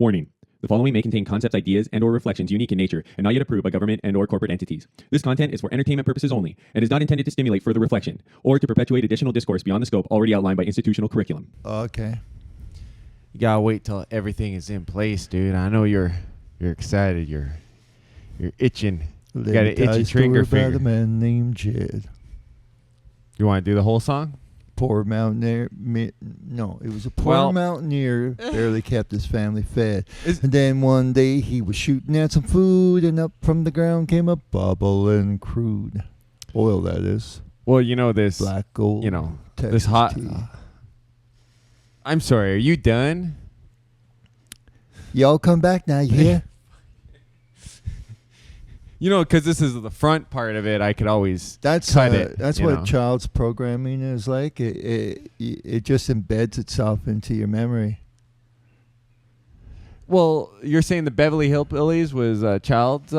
Warning. The following may contain concepts, ideas, and/or reflections unique in nature and not yet approved by government and/or corporate entities. This content is for entertainment purposes only and is not intended to stimulate further reflection or to perpetuate additional discourse beyond the scope already outlined by institutional curriculum. Okay. You gotta wait till everything is in place, dude. I know you're excited. You're itching. You got an itchy trigger finger. About a man named Jed. You want to do the whole song? Poor mountaineer. No, it was a poor mountaineer barely kept his family fed. And then one day he was shooting at some food, and up from the ground came a bubbling crude oil. That is. Well, you know this black gold. You know Texas this hot. tea. I'm sorry. Are you done? Y'all come back now. You hear? You know, because this is the front part of it, I could always cut it. That's what child's programming is like. It just embeds itself into your memory. Well, you're saying the Beverly Hillbillies was child's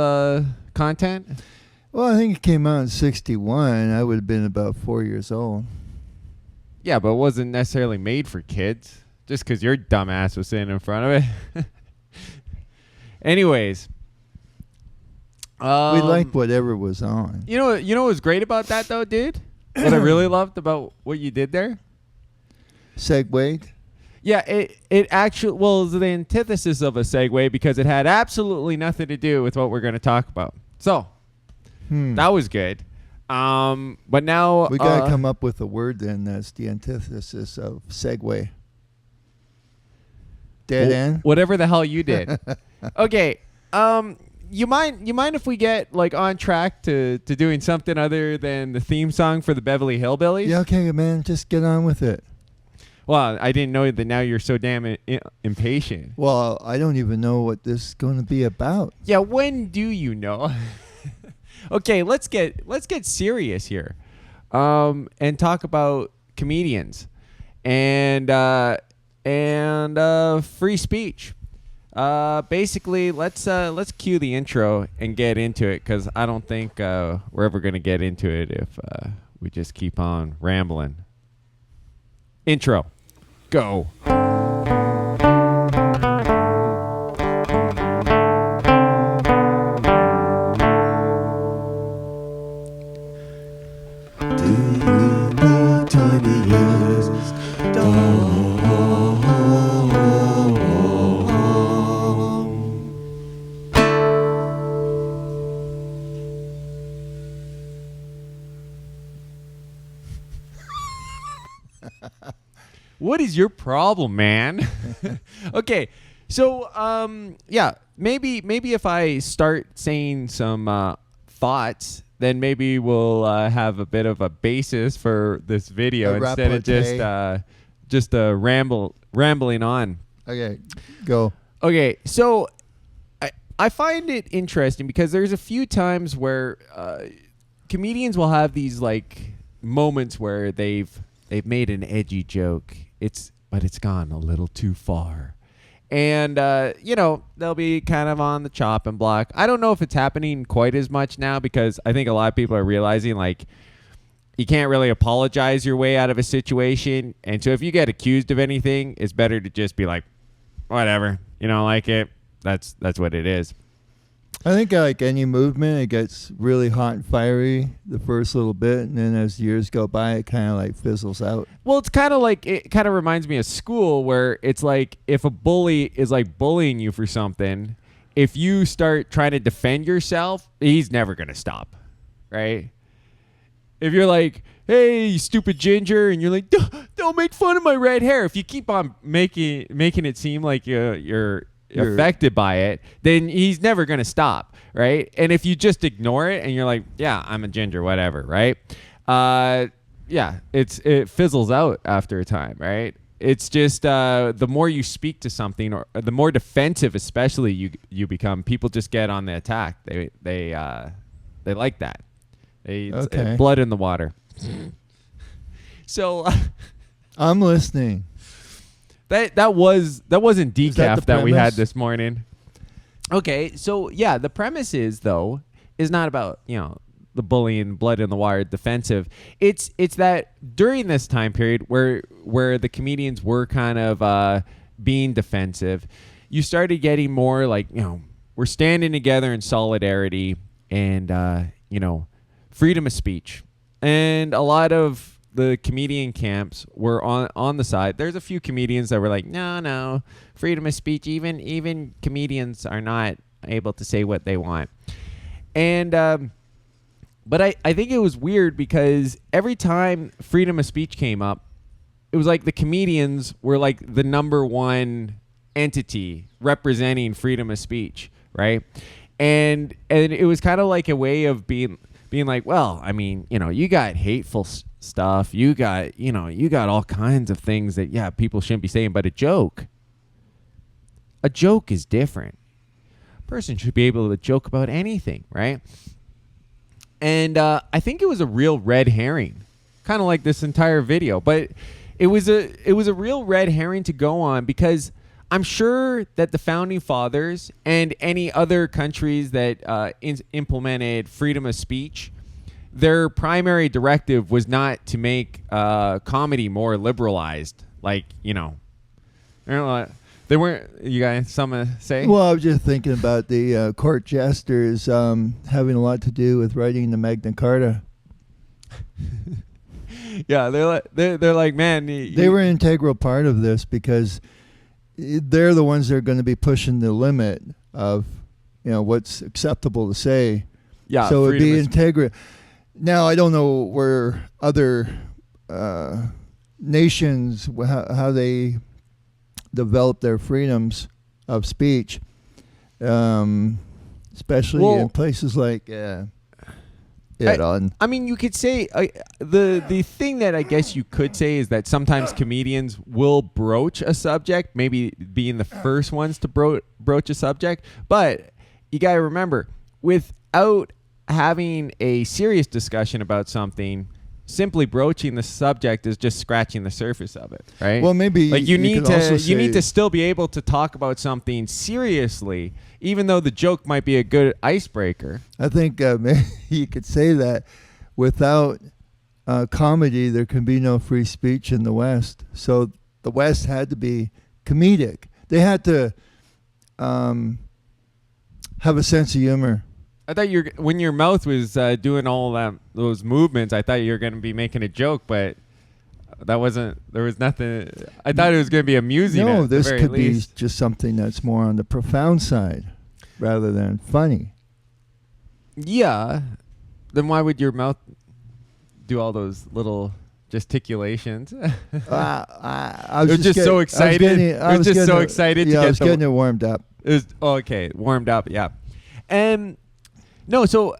content? Well, I think it came out in 1961. I would have been about 4 years old. Yeah, but it wasn't necessarily made for kids. Just because your dumbass was sitting in front of it. Anyways. We liked whatever was on. You know what was great about that, though, dude? What I really loved about what you did there? Segued? Yeah, it actually, well, it was the antithesis of a segue because it had absolutely nothing to do with what we're going to talk about. So, that was good. But now... We got to come up with a word then that's the antithesis of segue. Dead end? Whatever the hell you did. Okay, You mind if we get like on track to doing something other than the theme song for the Beverly Hillbillies? Yeah, okay, man. Just get on with it. Well, I didn't know that now you're so damn impatient. Well, I don't even know what this is going to be about. Yeah, when do you know? Okay, let's get serious here, and talk about comedians and free speech. Basically, let's cue the intro and get into it because I don't think we're ever gonna get into it if we just keep on rambling. Intro, go. What is your problem, man? Okay, so yeah, maybe if I start saying some thoughts, then maybe we'll have a bit of a basis for this video instead of just rambling on. Okay, go. Okay, so I find it interesting because there's a few times where comedians will have these like moments where they've made an edgy joke. But it's gone a little too far. And, they'll be kind of on the chopping block. I don't know if it's happening quite as much now because I think a lot of people are realizing, like, you can't really apologize your way out of a situation. And so if you get accused of anything, it's better to just be like, whatever. You don't like it. That's what it is. I think like any movement, it gets really hot and fiery the first little bit, and then as years go by, it kind of like fizzles out. Well, it kind of reminds me of school where it's like if a bully is like bullying you for something, if you start trying to defend yourself, he's never going to stop, right? If you're like, hey, you stupid ginger, and you're like, don't make fun of my red hair. If you keep on making it seem like you're affected by it, then he's never going to stop, right? And if you just ignore it and you're like, yeah, I'm a ginger, whatever, right? Yeah, it fizzles out after a time, right? It's just the more you speak to something, or the more defensive, especially you become, people just get on the attack. They like that. It's blood in the water. So I'm listening. That wasn't decaf that we had this morning. Okay, so yeah, the premise is not about the bullying, blood in the wire, defensive. It's that during this time period where the comedians were kind of being defensive, you started getting more like, we're standing together in solidarity and, freedom of speech. And a lot of the comedian camps were on the side. There's a few comedians that were like, no, freedom of speech. Even comedians are not able to say what they want. And but I think it was weird because every time freedom of speech came up, it was like the comedians were like the number one entity representing freedom of speech, right? And it was kind of like a way of being like, well, I mean, you got hateful stuff, you got all kinds of things that people shouldn't be saying, but a joke is different. A person should be able to joke about anything, right? And I think it was a real red herring, kind of like this entire video, but it was a real red herring to go on, because I'm sure that the founding fathers and any other countries that implemented freedom of speech, their primary directive was not to make comedy more liberalized. Like, they weren't. You guys, something to say? Well, I was just thinking about the court jesters having a lot to do with writing the Magna Carta. Yeah, they're like, man, they were an integral part of this, because they're the ones that are going to be pushing the limit of what's acceptable to say. Yeah, so it'd be integral. Now, I don't know where other nations, how they develop their freedoms of speech, especially in places like Iran. I mean, you could say the thing that I guess you could say is that sometimes comedians will broach a subject, maybe being the first ones to broach a subject. But you got to remember, without having a serious discussion about something, simply broaching the subject is just scratching the surface of it, right? Well, maybe like you need to still be able to talk about something seriously, even though the joke might be a good icebreaker. I think maybe you could say that without comedy, there can be no free speech in the West. So the West had to be comedic. They had to have a sense of humor. I thought when your mouth was doing all those movements, I thought you were going to be making a joke, but that wasn't. There was nothing. I thought it was going to be amusing. No, this could be just something that's more on the profound side rather than funny. Yeah. Then why would your mouth do all those little gesticulations? I was just so excited. I was just so excited. Yeah, I was getting it warmed up. It was okay, warmed up. Yeah, and. No, so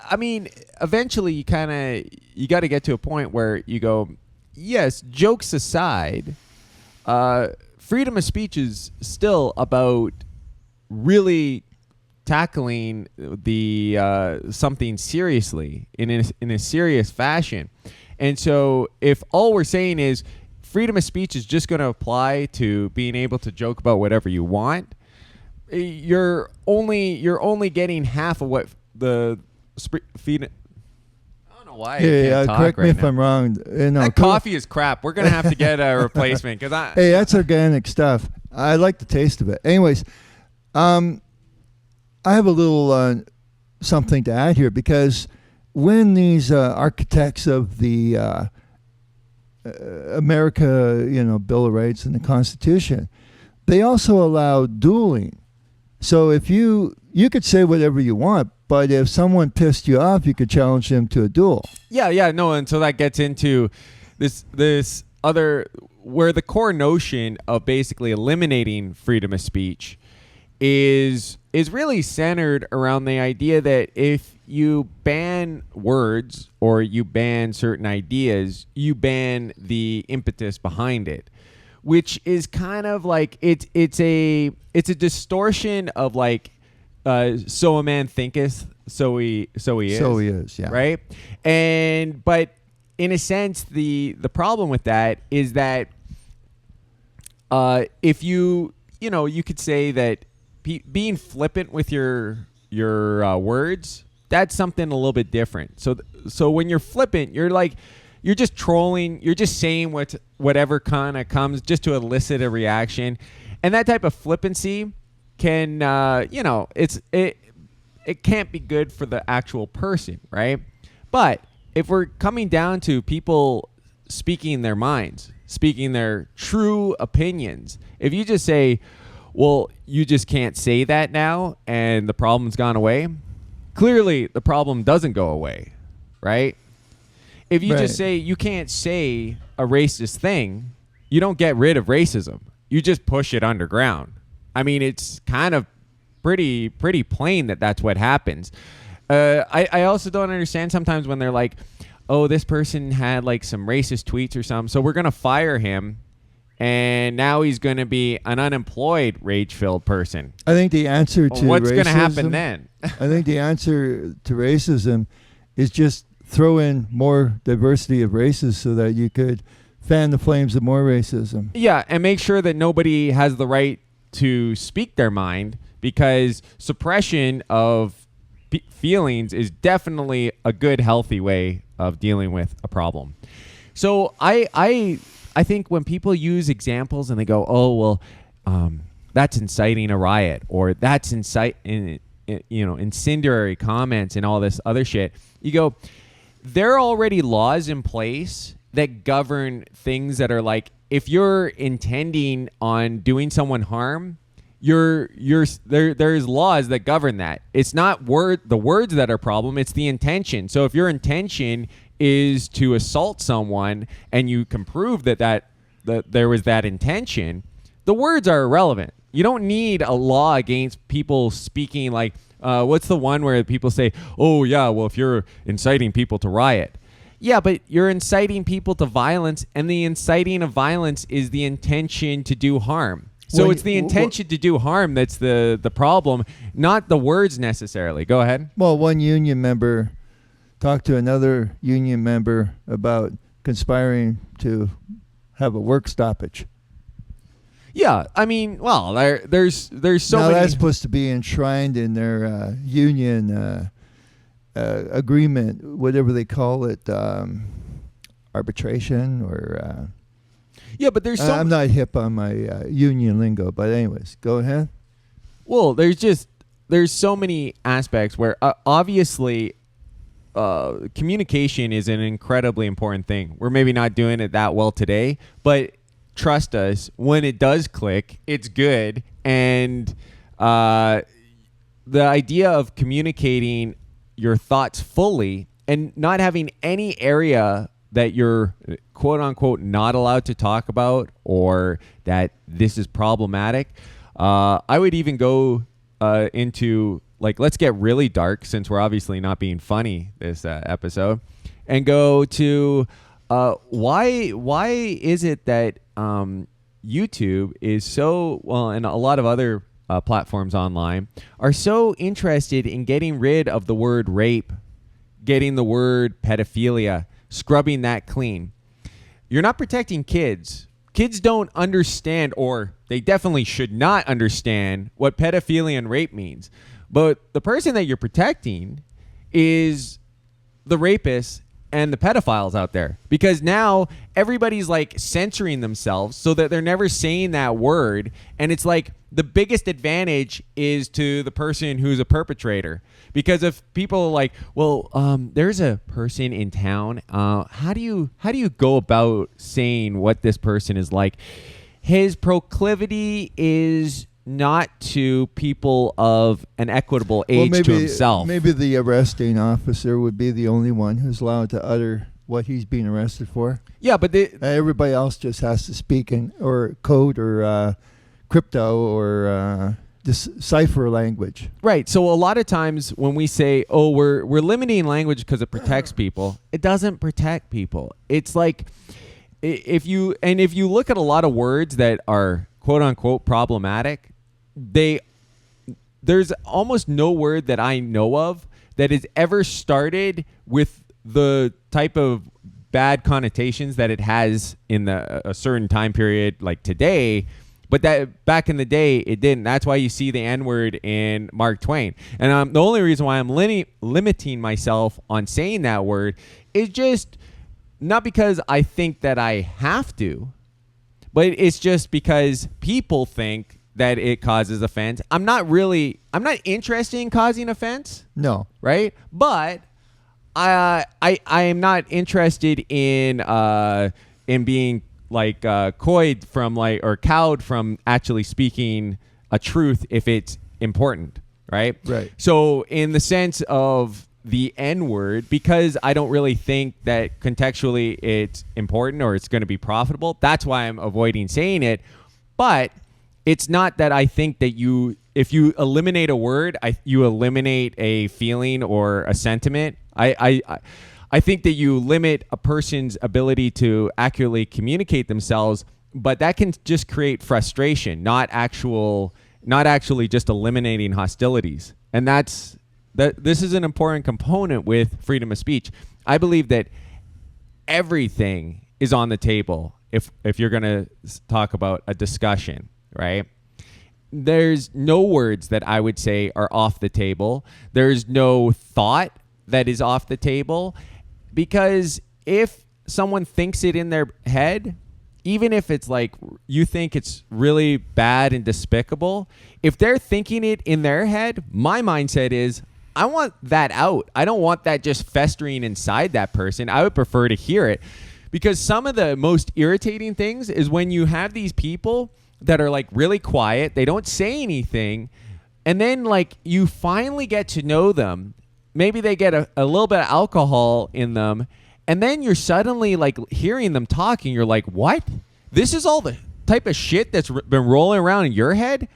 I mean, eventually you got to get to a point where you go, yes, jokes aside, freedom of speech is still about really tackling the something seriously in a serious fashion. And so if all we're saying is freedom of speech is just going to apply to being able to joke about whatever you want, you're only getting half of what the feed. I don't know why. Yeah, correct me if I'm wrong. That coffee is crap. We're gonna have to get a replacement because Hey, that's organic stuff. I like the taste of it. Anyways, I have a little something to add here, because when these architects of the America, Bill of Rights and the Constitution, they also allow dueling. So if you could say whatever you want, but if someone pissed you off, you could challenge them to a duel. Yeah, no, and so that gets into this other, where the core notion of basically eliminating freedom of speech is really centered around the idea that if you ban words or you ban certain ideas, you ban the impetus behind it, which is kind of like it's a distortion of like so a man thinketh, so he is. So he is, yeah. Right? But in a sense, the problem with that is that if you could say that being flippant with your words, that's something a little bit different. So when you're flippant, you're just trolling, you're just saying whatever kind of comes just to elicit a reaction. And that type of flippancy can, it can't be good for the actual person, right? But if we're coming down to people speaking their minds, speaking their true opinions, if you just say, well, you just can't say that now and the problem's gone away, clearly the problem doesn't go away, right? If you just say you can't say a racist thing, you don't get rid of racism. You just push it underground. I mean, it's kind of pretty plain that that's what happens. I also don't understand sometimes when they're like, oh, this person had like some racist tweets or something, so we're going to fire him, and now he's going to be an unemployed, rage-filled person. I think the answer to what's racism... going to happen then? I think the answer to racism is just throw in more diversity of races so that you could fan the flames of more racism. Yeah, and make sure that nobody has the right to speak their mind, because suppression of feelings is definitely a good, healthy way of dealing with a problem. So I think when people use examples and they go, oh, well, that's inciting a riot, or that's incendiary comments and all this other shit, you go, there are already laws in place that govern things that are like, if you're intending on doing someone harm, there's laws that govern that. It's not the words that are problem, it's the intention. So if your intention is to assault someone and you can prove that there was that intention, the words are irrelevant. You don't need a law against people speaking like, what's the one where people say, oh yeah, well, if you're inciting people to riot. Yeah, but you're inciting people to violence, and the inciting of violence is the intention to do harm. So it's the intention to do harm that's the problem, not the words necessarily. Go ahead. Well, one union member talked to another union member about conspiring to have a work stoppage. Yeah, I mean, well, there's so now many. That's supposed to be enshrined in their union agreement, whatever they call it, arbitration or. Yeah, but there's I'm not hip on my union lingo, but anyways, go ahead. Well, there's so many aspects where obviously communication is an incredibly important thing. We're maybe not doing it that well today, but trust us, when it does click, it's good. And the idea of communicating your thoughts fully and not having any area that you're quote unquote not allowed to talk about, or that this is problematic. I would even go into, like, let's get really dark, since we're obviously not being funny this episode, and go to why is it that YouTube is so, well, and a lot of other platforms online are so interested in getting rid of the word rape, getting the word pedophilia, scrubbing that clean. You're not protecting kids. Kids don't understand, or they definitely should not understand, what pedophilia and rape means. But the person that you're protecting is the rapist and the pedophiles out there, because now everybody's like censoring themselves so that they're never saying that word. And it's like the biggest advantage is to the person who's a perpetrator, because if people are like, well, there's a person in town, how do you go about saying what this person is like? His proclivity is not to people of an equitable age to himself. Maybe the arresting officer would be the only one who's allowed to utter what he's being arrested for. Yeah, but everybody else just has to speak in or code or crypto or cipher language. Right. So a lot of times when we say, oh, we're limiting language because it protects people, it doesn't protect people. It's like if you look at a lot of words that are quote unquote problematic, there's almost no word that I know of that has ever started with the type of bad connotations that it has in a certain time period like today, but that back in the day it didn't. That's why you see the N-word in Mark Twain. And the only reason why I'm limiting myself on saying that word is just not because I think that I have to, but it's just because people think that it causes offense. I'm not interested in causing offense. No. Right? But I am not interested in being like coyed from like or cowed from actually speaking a truth if it's important, right? Right. So in the sense of the N-word, because I don't really think that contextually it's important or it's going to be profitable, that's why I'm avoiding saying it. But it's not that I think that if you eliminate a word, you eliminate a feeling or a sentiment. I think that you limit a person's ability to accurately communicate themselves, but that can just create frustration, not actually just eliminating hostilities. And this is an important component with freedom of speech. I believe that everything is on the table if you're going to talk about a discussion, right? There's no words that I would say are off the table. There's no thought that is off the table, because if someone thinks it in their head, even if it's like you think it's really bad and despicable, if they're thinking it in their head, my mindset is, I want that out. I don't want that just festering inside that person. I would prefer to hear it, because some of the most irritating things is when you have these people that are like really quiet, they don't say anything, and then like you finally get to know them. Maybe they get a little bit of alcohol in them, and then you're suddenly like hearing them talking. You're like, what? This is all the type of shit that's been rolling around in your head?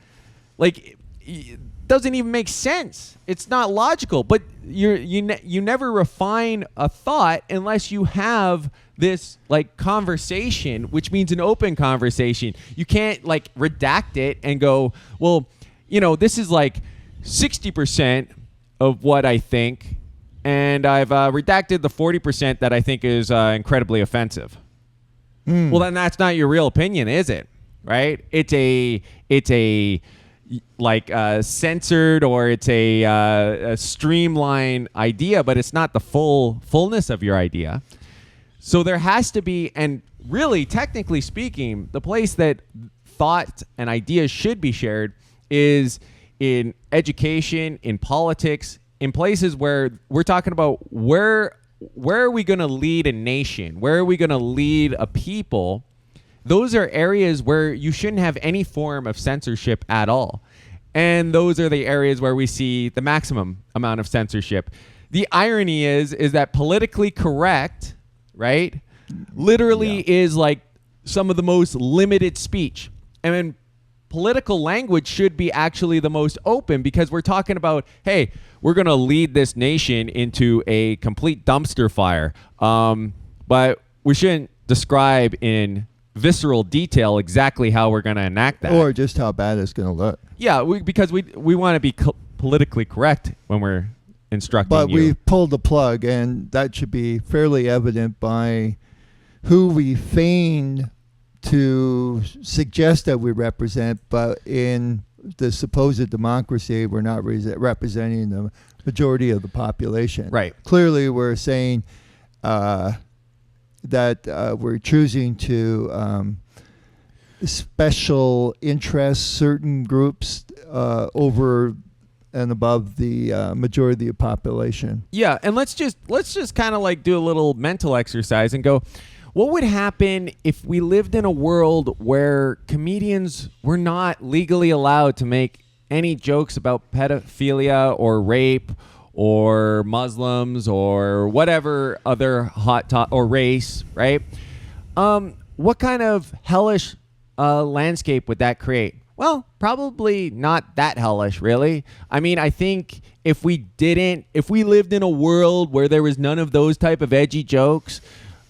Like, it doesn't even make sense. It's not logical. But you never refine a thought unless you have this like conversation, which means an open conversation. You can't like redact it and go, well, this is like 60% of what I think, and I've redacted the 40% that I think is incredibly offensive. Well, then that's not your real opinion, is it? Right? It's a like censored, or it's a streamlined idea, but it's not the fullness of your idea. So there has to be, and really, technically speaking, the place that thought and ideas should be shared is in education, in politics, in places where we're talking about where are we going to lead a nation? Where are we going to lead a people? Those are areas where you shouldn't have any form of censorship at all. And those are the areas where we see the maximum amount of censorship. The irony is that politically correct, right, literally is like some of the most limited speech. And then political language should be actually the most open, because we're talking about, hey, we're going to lead this nation into a complete dumpster fire. But we shouldn't describe in visceral detail exactly how we're going to enact that. Or just how bad it's going to look. Yeah, because we want to be politically correct when we're instructing but you. we pulled the plug, and that should be fairly evident by who we feign to suggest that we represent, but in the supposed democracy, we're not representing the majority of the population. Right. Clearly, we're saying that we're choosing to special interest certain groups over and above the majority of the population. Yeah, and let's just kind of like do a little mental exercise and go, what would happen if we lived in a world where comedians were not legally allowed to make any jokes about pedophilia or rape or Muslims or whatever other hot topic, or race, right? What kind of hellish landscape would that create? Well, probably not that hellish, really. I mean, I think if we lived in a world where there was none of those type of edgy jokes,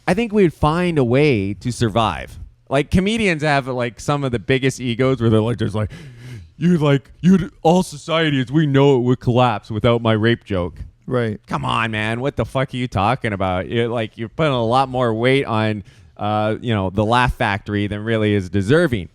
I think we'd find a way to survive. Like, comedians have like some of the biggest egos where they're like, there's like, all society as we know it would collapse without my rape joke. Right. Come on, man. What the fuck are you talking about? You're putting a lot more weight on, the Laugh Factory than really is deserving.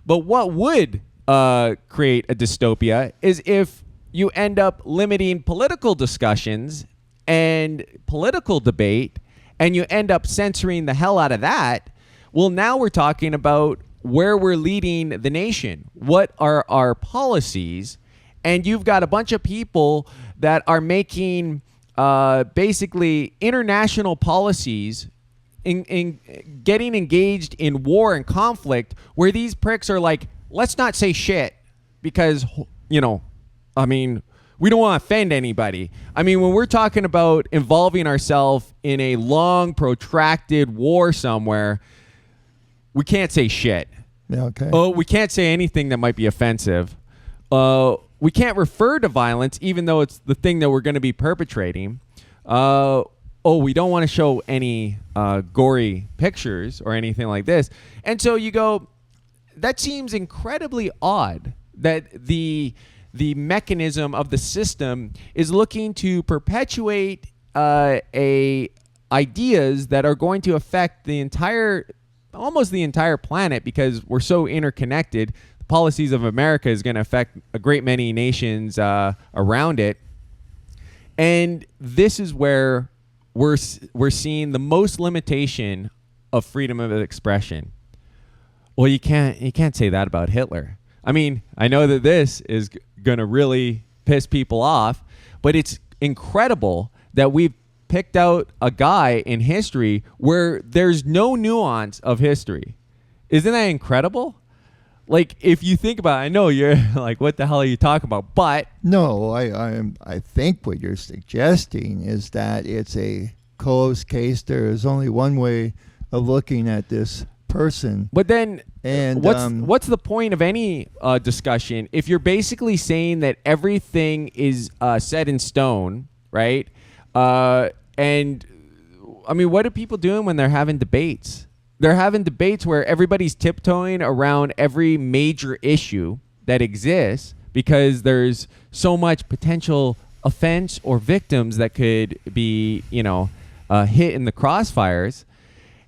But what would create a dystopia is if you end up limiting political discussions and political debate, and you end up censoring the hell out of that. Well, now we're talking about where we're leading the nation. What are our policies? And you've got a bunch of people that are making basically international policies in getting engaged in war and conflict, where these pricks are like, let's not say shit because, we don't want to offend anybody. I mean, when we're talking about involving ourselves in a long, protracted war somewhere, we can't say shit. Yeah, okay. Oh, we can't say anything that might be offensive. We can't refer to violence, even though it's the thing that we're going to be perpetrating. We don't want to show any gory pictures or anything like this. And so you go, that seems incredibly odd that the mechanism of the system is looking to perpetuate ideas that are going to affect almost the entire planet, because we're so interconnected. The policies of America is going to affect a great many nations around it. And this is where we're seeing the most limitation of freedom of expression. Well, you can't say that about Hitler. I mean, I know that this is going to really piss people off, but it's incredible that we've picked out a guy in history where there's no nuance of history. Isn't that incredible? Like, if you think about it, I know you're like, what the hell are you talking about? But no, I think what you're suggesting is that it's a closed case. There is only one way of looking at this person. But then, and what's the point of any discussion if you're basically saying that everything is set in stone, right? And I mean, what are people doing when they're having debates? They're having debates where everybody's tiptoeing around every major issue that exists because there's so much potential offense or victims that could be, hit in the crossfires.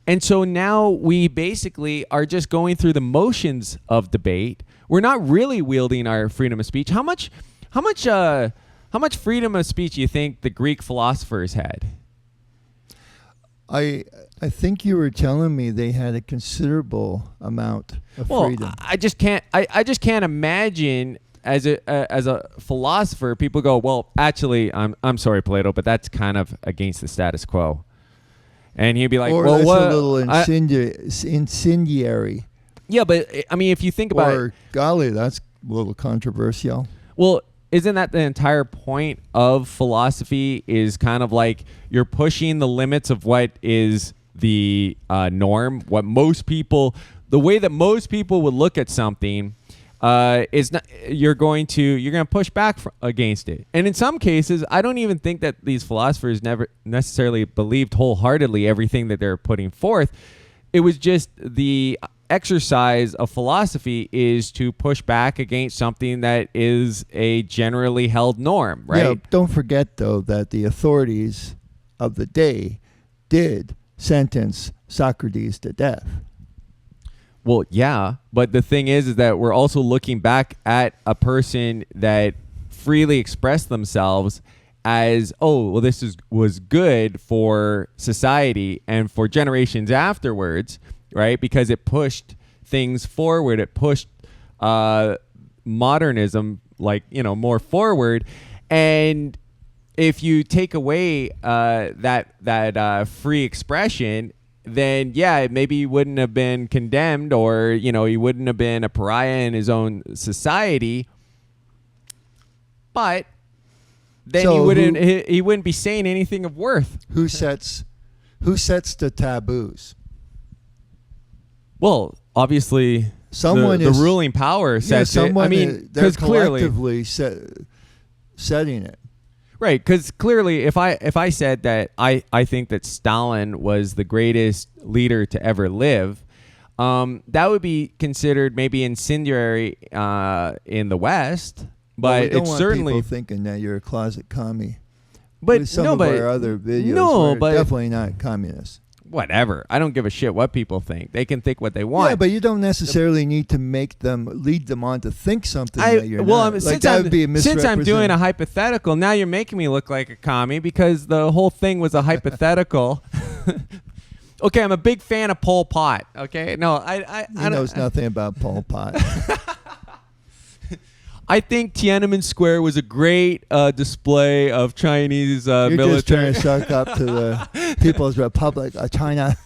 And so now we basically are just going through the motions of debate. We're not really wielding our freedom of speech. How much freedom of speech do you think the Greek philosophers had? I think you were telling me they had a considerable amount of freedom. I just can't imagine as a philosopher, people go, well, actually, I'm sorry, Plato, but that's kind of against the status quo. And he'd be like, or well, that's what? A little incendiary. Yeah, but I mean, if you think about it, golly, that's a little controversial. Well, isn't that the entire point of philosophy? Is kind of like you're pushing the limits of what is the norm, what most people, the way that most people would look at something, is not. You're going to push back against it. And in some cases, I don't even think that these philosophers never necessarily believed wholeheartedly everything that they're putting forth. It was just the exercise of philosophy is to push back against something that is a generally held norm, right? Yeah, don't forget, though, that the authorities of the day did sentence Socrates to death. Well, yeah, but the thing is that we're also looking back at a person that freely expressed themselves as, this was good for society and for generations afterwards, right? Because it pushed things forward. It pushed modernism, more forward. And if you take away that free expression, then maybe he wouldn't have been condemned, or he wouldn't have been a pariah in his own society. But then he wouldn't be saying anything of worth. Who sets the taboos? Well, obviously, someone the ruling power sets it. I mean, they're clearly collectively setting it. Right, because clearly, if I said that I think that Stalin was the greatest leader to ever live, that would be considered maybe incendiary in the West. But we don't it's want certainly people thinking that you're a closet commie. But with some of our other videos, we're definitely not communists. Whatever. I don't give a shit what people think. They can think what they want. Yeah, but you don't necessarily need to lead them on to think something that you're not. Since I'm doing a hypothetical, now you're making me look like a commie because the whole thing was a hypothetical. Okay, I'm a big fan of Pol Pot. Okay, no, I He knows nothing about Pol Pot. I think Tiananmen Square was a great display of Chinese You're military. just trying to suck up to the People's Republic of China.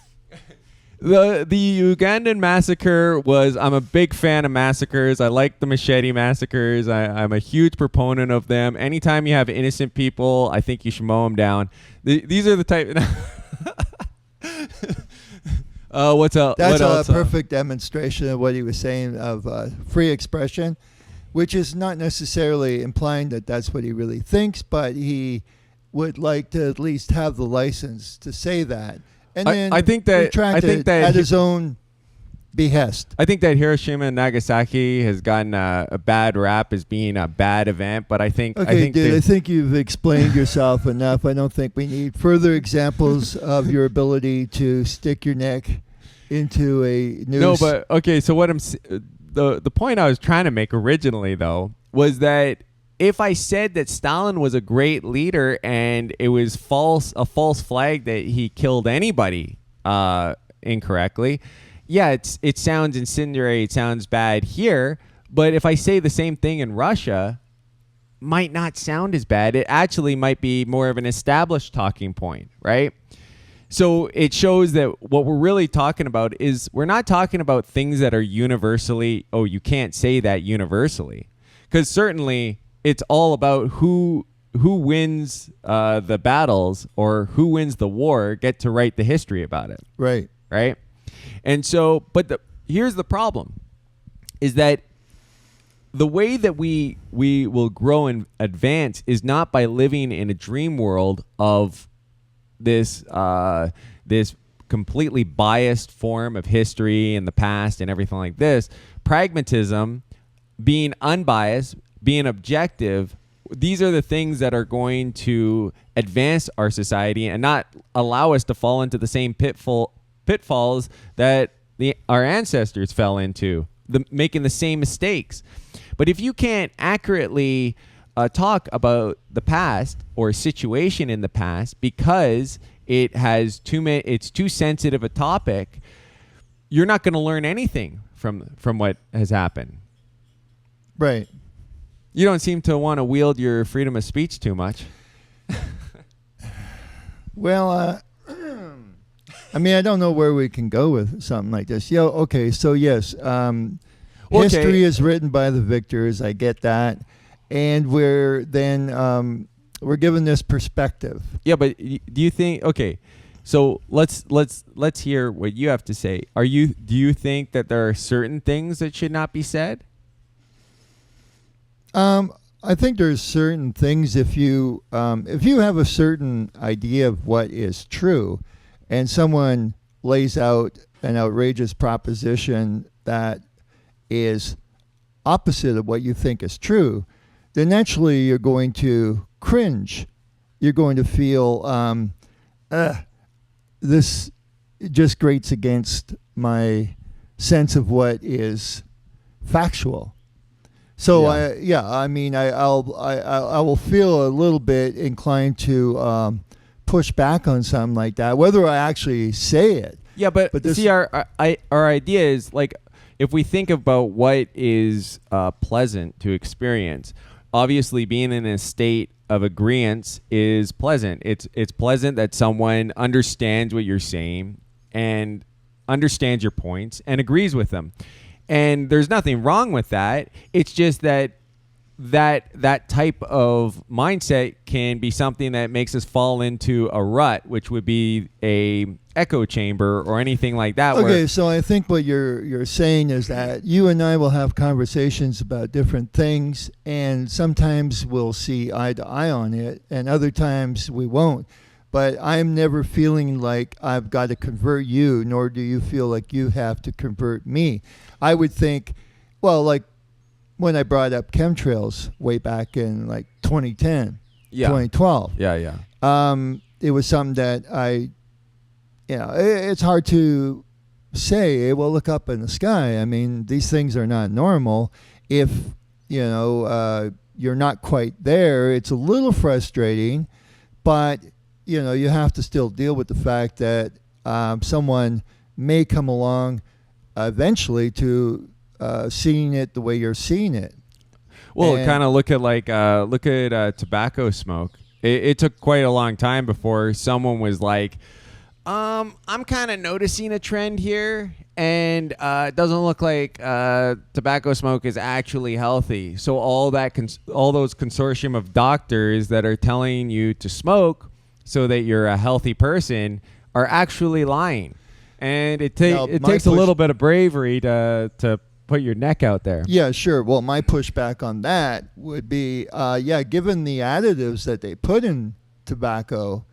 The Ugandan massacre was. I'm a big fan of massacres. I like the machete massacres. I'm a huge proponent of them. Anytime you have innocent people, I think you should mow them down. These are the type. What's up? That's what else? a perfect demonstration of what he was saying of free expression, which is not necessarily implying that that's what he really thinks, but he would like to at least have the license to say that. And then I think that at his own behest. I think that Hiroshima and Nagasaki has gotten a bad rap as being a bad event, but I think Okay, dude, I think you've explained yourself enough. I don't think we need further examples of your ability to stick your neck into a noose. No, but okay. So what the point I was trying to make originally though was that if I said that Stalin was a great leader and it was a false flag that he killed anybody incorrectly, yeah, it sounds incendiary, it sounds bad here. But if I say the same thing in Russia, might not sound as bad. It actually might be more of an established talking point, right? So it shows that what we're really talking about is we're not talking about things that are universally, oh, you can't say that universally. Because certainly it's all about who wins the battles or who wins the war, get to write the history about it. Right. Right? And so, but here's the problem, is that the way that we will grow and advance is not by living in a dream world of this completely biased form of history and the past and everything like this. Pragmatism, being unbiased, being objective, these are the things that are going to advance our society and not allow us to fall into the same pitfalls that our ancestors fell into, making the same mistakes. But if you can't accurately talk about the past or a situation in the past because it's too sensitive a topic, you're not going to learn anything from what has happened. Right. You don't seem to want to wield your freedom of speech too much. Well, I mean, I don't know where we can go with something like this. Okay, so yes, history is written by the victors. I get that. And we're given this perspective. Yeah, but do you think, okay, so let's hear what you have to say. Do you think that there are certain things that should not be said? I think there's certain things if you have a certain idea of what is true and someone lays out an outrageous proposition that is opposite of what you think is true, then naturally you're going to cringe. You're going to feel this just grates against my sense of what is factual. So yeah. I will feel a little bit inclined to push back on something like that, whether I actually say it. Yeah, but see, our idea is like, if we think about what is pleasant to experience, obviously being in a state of agreeance is pleasant. It's pleasant that someone understands what you're saying and understands your points and agrees with them. And there's nothing wrong with that. It's just that type of mindset can be something that makes us fall into a rut, which would be a echo chamber or anything like that. Okay, so I think what you're saying is that you and I will have conversations about different things, and sometimes we'll see eye to eye on it, and other times we won't. But I'm never feeling like I've got to convert you, nor do you feel like you have to convert me. I would think, well, like when I brought up chemtrails way back in like 2010, 2012. Yeah. It was something that it's hard to say, hey, well, look up in the sky. I mean, these things are not normal. If, you're not quite there, it's a little frustrating, but, you have to still deal with the fact that someone may come along eventually to seeing it the way you're seeing it. Well, And- kind of look at tobacco smoke. It took quite a long time before someone was like, I'm kind of noticing a trend here, and it doesn't look like tobacco smoke is actually healthy. So all those consortium of doctors that are telling you to smoke so that you're a healthy person are actually lying. And it takes a little bit of bravery to put your neck out there. Yeah, sure. Well, my pushback on that would be, given the additives that they put in tobacco,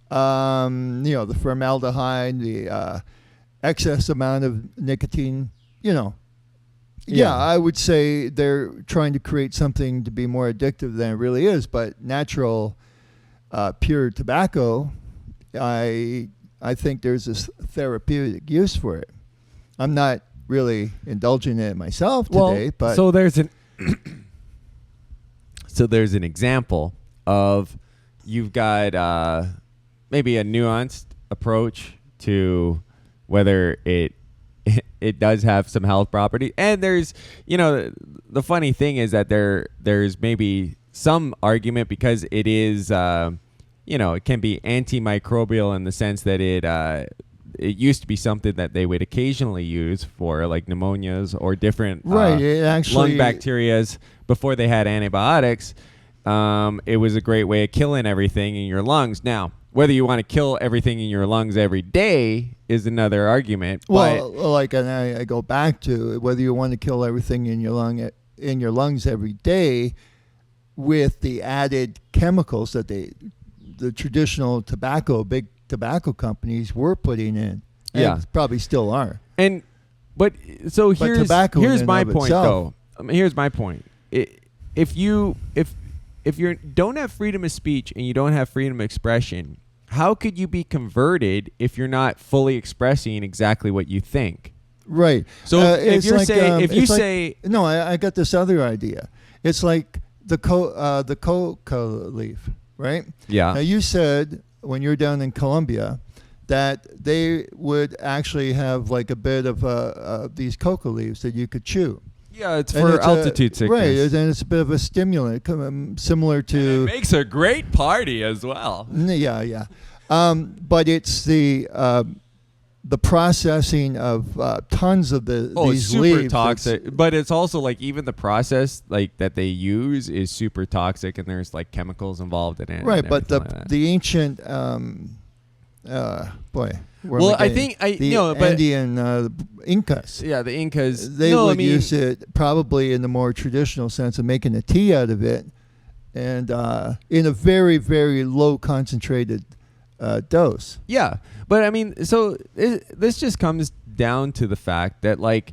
the formaldehyde, the excess amount of nicotine, I would say they're trying to create something to be more addictive than it really is. But natural, pure tobacco, I think there's this therapeutic use for it. I'm not really indulging in it myself today, but so there's an example of you've got maybe a nuanced approach to whether it does have some health property, and there's the funny thing is that there's maybe some argument because it is it can be antimicrobial in the sense that it used to be something that they would occasionally use for like pneumonias or different it actually, lung bacterias before they had antibiotics. It was a great way of killing everything in your lungs. Now, whether you want to kill everything in your lungs every day is another argument. Well, and I go back to whether you want to kill everything in your lungs every day with the added chemicals that the traditional big tobacco companies were putting in. And probably still are. But tobacco here's in my and of point itself. though. Here's my point. If you don't have freedom of speech and you don't have freedom of expression, how could you be converted if you're not fully expressing exactly what you think? Right. So if you say no, I got this other idea. It's like the coca leaf, right? Yeah. Now you said when you're down in Colombia that they would actually have like a bit of these coca leaves that you could chew. Yeah, it's for altitude sickness. Right, and it's a bit of a stimulant, similar to... And it makes a great party as well. Yeah. But it's the processing of tons of these super leaves. Toxic. But it's also like even the process like that they use is super toxic, and there's like chemicals involved in it. Right, but the ancient... Andean Incas. Yeah, the Incas. They would use it probably in the more traditional sense of making a tea out of it, and in a very, very low concentrated dose. Yeah, but I mean, so this just comes down to the fact that like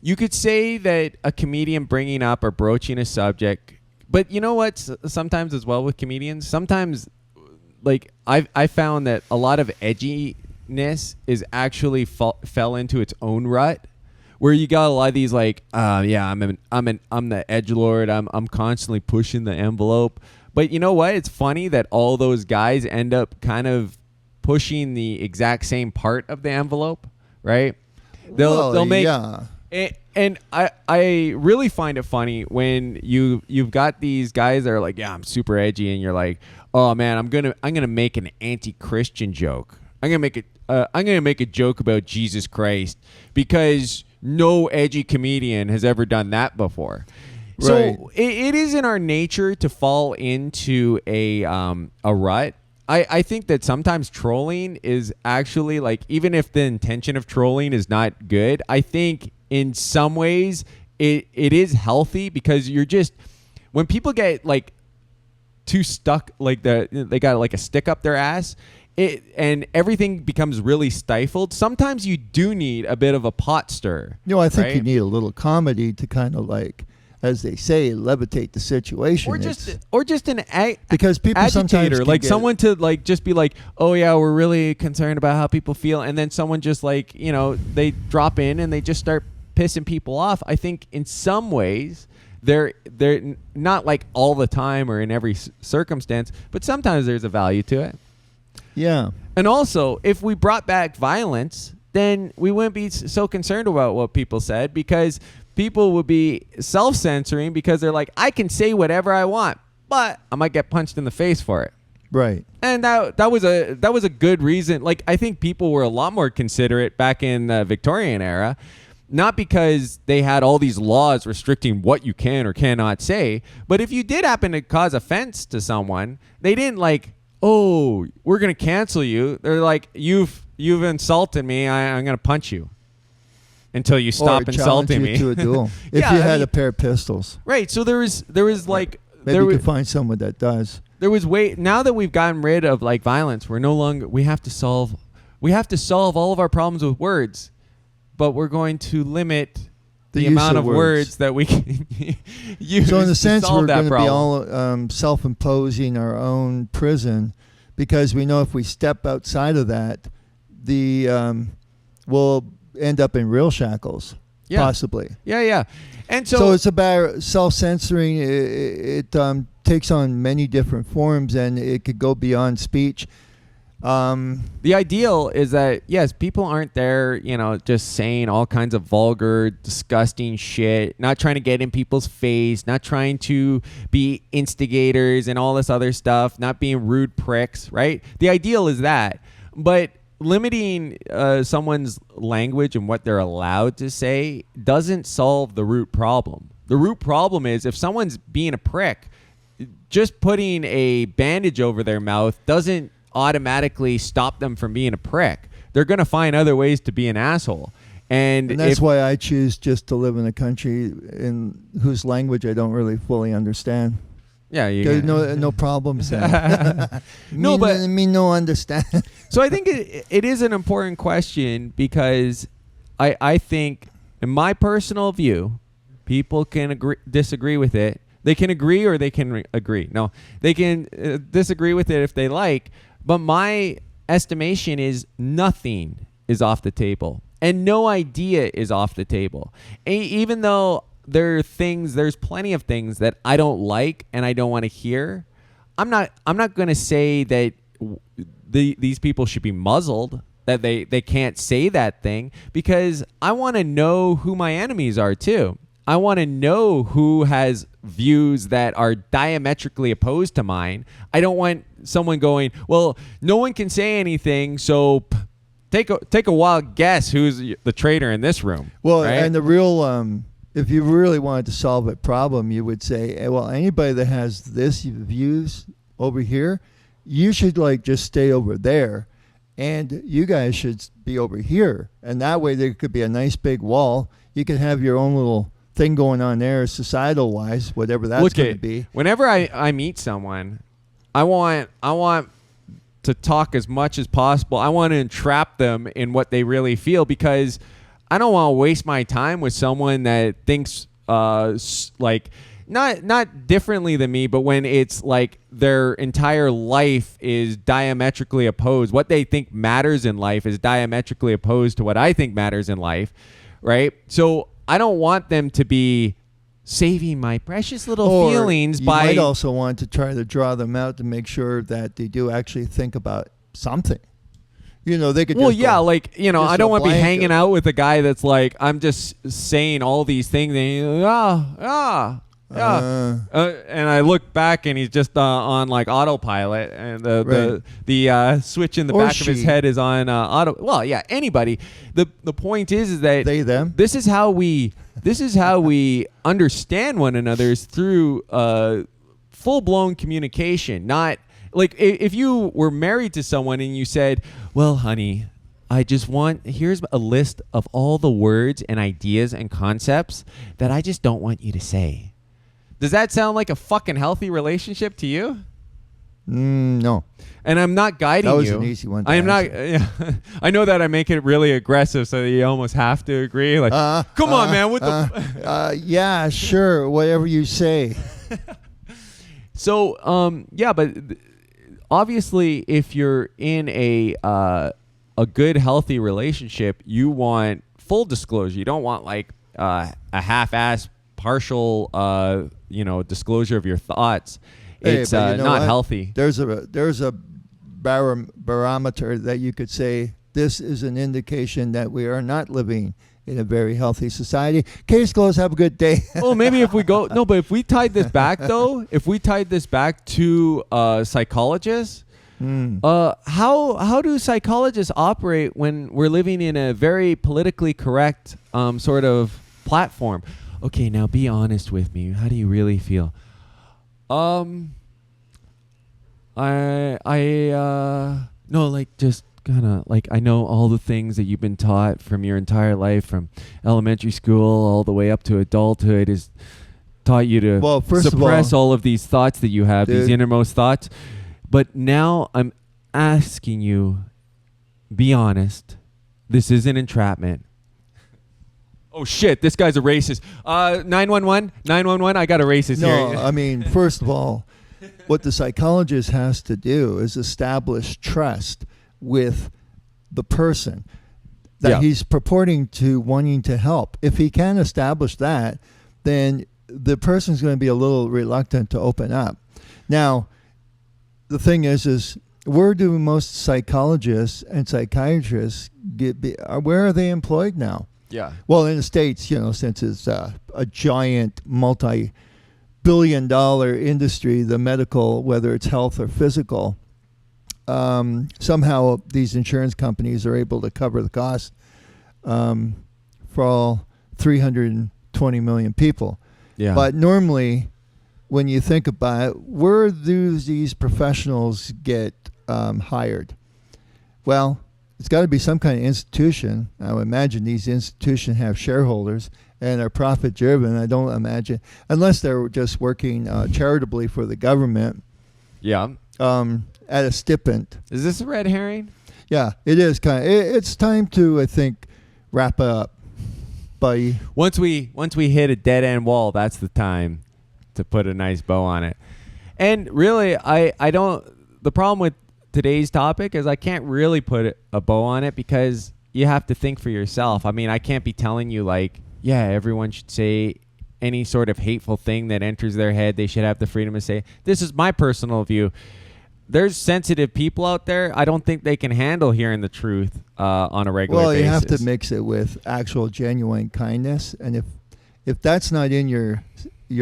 you could say that a comedian bringing up or broaching a subject, but you know what? Sometimes as well with comedians, sometimes. Like I found that a lot of edginess is actually fell into its own rut, where you got a lot of these like, I'm the edgelord. I'm constantly pushing the envelope. But you know what? It's funny that all those guys end up kind of pushing the exact same part of the envelope, right? They'll make. Yeah. And I really find it funny when you've got these guys that are like, yeah, I'm super edgy, and you're like, oh man, I'm gonna make an anti-Christian joke. I'm gonna make a joke about Jesus Christ because no edgy comedian has ever done that before. Right. So it is in our nature to fall into a rut. I think that sometimes trolling is actually like, even if the intention of trolling is not good, I think in some ways it is healthy, because you're just, when people get like too stuck, like they got like a stick up their ass, and everything becomes really stifled, sometimes you do need a bit of a pot stir. I think right? you need a little comedy to kind of like, as they say, levitate the situation. Or just an because people agitator, sometimes like someone to like just be like, oh yeah, we're really concerned about how people feel, and then someone just like, they drop in and they just start pissing people off. I think in some ways they're not like all the time or in every circumstance, but sometimes there's a value to it. Yeah. And also, if we brought back violence, then we wouldn't be so concerned about what people said, because people would be self-censoring because they're like, I can say whatever I want, but I might get punched in the face for it. Right. And that was a good reason. Like, I think people were a lot more considerate back in the Victorian era, not because they had all these laws restricting what you can or cannot say, but if you did happen to cause offense to someone, they didn't like, oh, we're going to cancel you. They're like, you've insulted me. I'm going to punch you until you stop insulting me. To a duel. If Yeah, you had mean, a pair of pistols. Right. So there was like, maybe you could find someone that does. There was now that we've gotten rid of like violence, we're no longer, we have to solve all of our problems with words, but we're going to limit the amount of words that we can use. So in a sense, we're going to be problem. all self-imposing our own prison, because we know if we step outside of that, we'll end up in real shackles, possibly. Yeah. And so it's about self-censoring. It takes on many different forms, and it could go beyond speech. The ideal is that, yes, people aren't there, just saying all kinds of vulgar, disgusting shit, not trying to get in people's face, not trying to be instigators and all this other stuff, not being rude pricks, right? The ideal is that. But limiting someone's language and what they're allowed to say doesn't solve the root problem. The root problem is, if someone's being a prick, just putting a bandage over their mouth doesn't automatically stop them from being a prick. They're going to find other ways to be an asshole. And that's why I choose just to live in a country in whose language I don't really fully understand. Yeah, no problems. No understand. So I think it is an important question, because I think, in my personal view, people can disagree with it. They can agree or they can agree. No, they can disagree with it if they like. But my estimation is nothing is off the table, and no idea is off the table. Even though there's plenty of things that I don't like and I don't want to hear. I'm not going to say that these people should be muzzled, that they can't say that thing, because I want to know who my enemies are too. I want to know who has views that are diametrically opposed to mine. I don't want someone going, well, no one can say anything, so take a wild guess who's the traitor in this room. Well, right? And the real, if you really wanted to solve a problem, you would say, well, anybody that has this views over here, you should just stay over there, and you guys should be over here. And that way there could be a nice big wall. You could have your own little thing going on there, societal wise, whatever that's going to be. Whenever I meet someone, I want to talk as much as possible. I want to entrap them in what they really feel, because I don't want to waste my time with someone that thinks like not differently than me, but when it's like their entire life is diametrically opposed. What they think matters in life is diametrically opposed to what I think matters in life, right? So I don't want them to be saving my precious little feelings you by... might also want to try to draw them out to make sure that they do actually think about something. They could just I don't want to be hanging out with a guy that's like, I'm just saying all these things and and I look back and he's just on like autopilot, and the switch in the back of his head is on auto. Well, yeah, anybody. The point is that they them. This is how we understand one another, is through full blown communication. Not like if you were married to someone and you said, "Well, honey, here's a list of all the words and ideas and concepts that I just don't want you to say." Does that sound like a fucking healthy relationship to you? No. And I'm not guiding you. That was an easy one to I am not. answer. Yeah, I know that I make it really aggressive so that you almost have to agree. Like, come on, man. What the? Yeah, sure. Whatever you say. So, but obviously, if you're in a good, healthy relationship, you want full disclosure. You don't want like a half-ass, partial, disclosure of your thoughts. It's not healthy. There's a barometer that you could say this is an indication that we are not living in a very healthy society. Case closed. Have a good day. Well, maybe if we go no, but if we tied this back though, if we tied this back to psychologists, how do psychologists operate when we're living in a very politically correct sort of platform? Okay, now be honest with me. How do you really feel? No, like just kind of like I know all the things that you've been taught from your entire life, from elementary school all the way up to adulthood, is taught you to suppress all of these thoughts that you have, these innermost thoughts. But now I'm asking you, be honest. This isn't entrapment. Oh shit, this guy's a racist. 911, I got a racist here. No, I mean, first of all, what the psychologist has to do is establish trust with the person that he's purporting to wanting to help. If he can establish that, then the person's going to be a little reluctant to open up. Now, the thing is where do most psychologists and psychiatrists where are they employed now? Yeah. Well, in the States, since it's a giant multi-billion-dollar industry, the medical, whether it's health or physical, somehow these insurance companies are able to cover the cost for all 320 million people. Yeah. But normally, when you think about it, where do these professionals get hired? Well, it's got to be some kind of institution. I would imagine these institutions have shareholders and are profit-driven. I don't imagine, unless they're just working charitably for the government. Yeah. At a stipend. Is this a red herring? Yeah, it is kind of. It's time to, I think, wrap up, buddy. Once we hit a dead end wall, that's the time to put a nice bow on it. And really, I don't. The problem with today's topic is I can't really put a bow on it because you have to think for yourself. I mean, I can't be telling you like, yeah, everyone should say any sort of hateful thing that enters their head. They should have the freedom to say. This is my personal view. There's sensitive people out there. I don't think they can handle hearing the truth on a regular basis. Well, you have to mix it with actual genuine kindness. And if that's not in your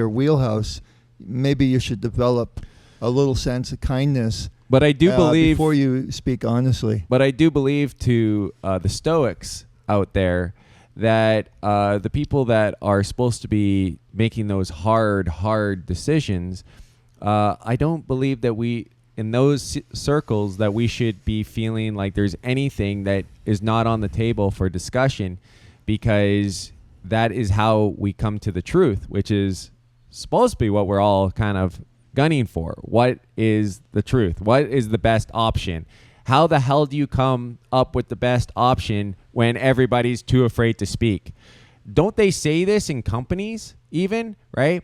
wheelhouse, maybe you should develop a little sense of kindness. But I do believe before you speak honestly. But I do believe to the Stoics out there that the people that are supposed to be making those hard decisions, I don't believe that in those circles that we should be feeling like there's anything that is not on the table for discussion, because that is how we come to the truth, which is supposed to be what we're all kind of gunning for. What is the truth? What is the best option? How the hell do you come up with the best option when everybody's too afraid to speak? Don't they say this in companies even, right?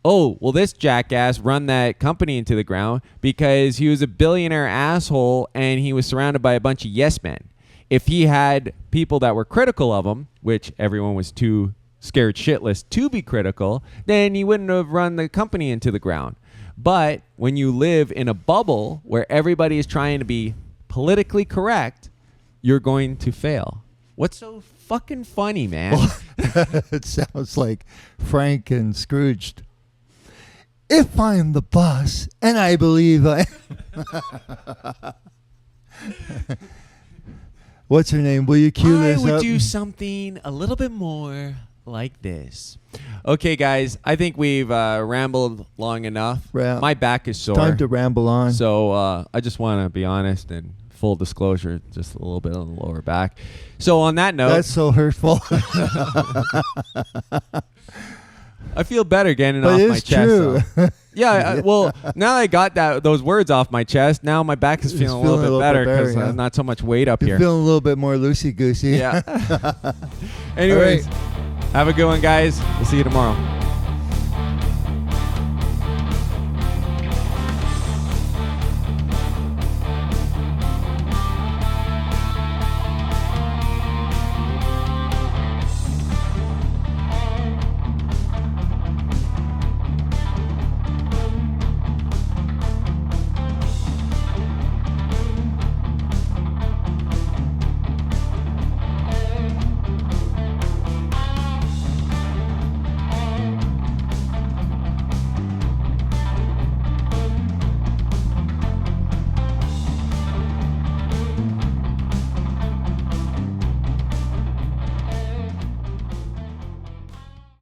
Oh, well, this jackass run that company into the ground because he was a billionaire asshole and he was surrounded by a bunch of yes men. If he had people that were critical of him, which everyone was too scared shitless to be critical, then he wouldn't have run the company into the ground. But when you live in a bubble where everybody is trying to be politically correct, you're going to fail. What's so fucking funny, man? Well, it sounds like Frank and Scrooged. If I'm the boss, and I believe I... What's her name? Will you cue this up? I would do something a little bit more like this. Okay, guys, I think we've rambled long enough. My back is sore. Time to ramble on. So I just want to be honest and full disclosure, just a little bit on the lower back. So on that note... That's so hurtful. I feel better getting it off my chest. True. Yeah, well, now I got those words off my chest, now my back is feeling a little bit better because not so much weight up You're here. Feeling a little bit more loosey-goosey. Yeah. Anyways, have a good one, guys. We'll see you tomorrow.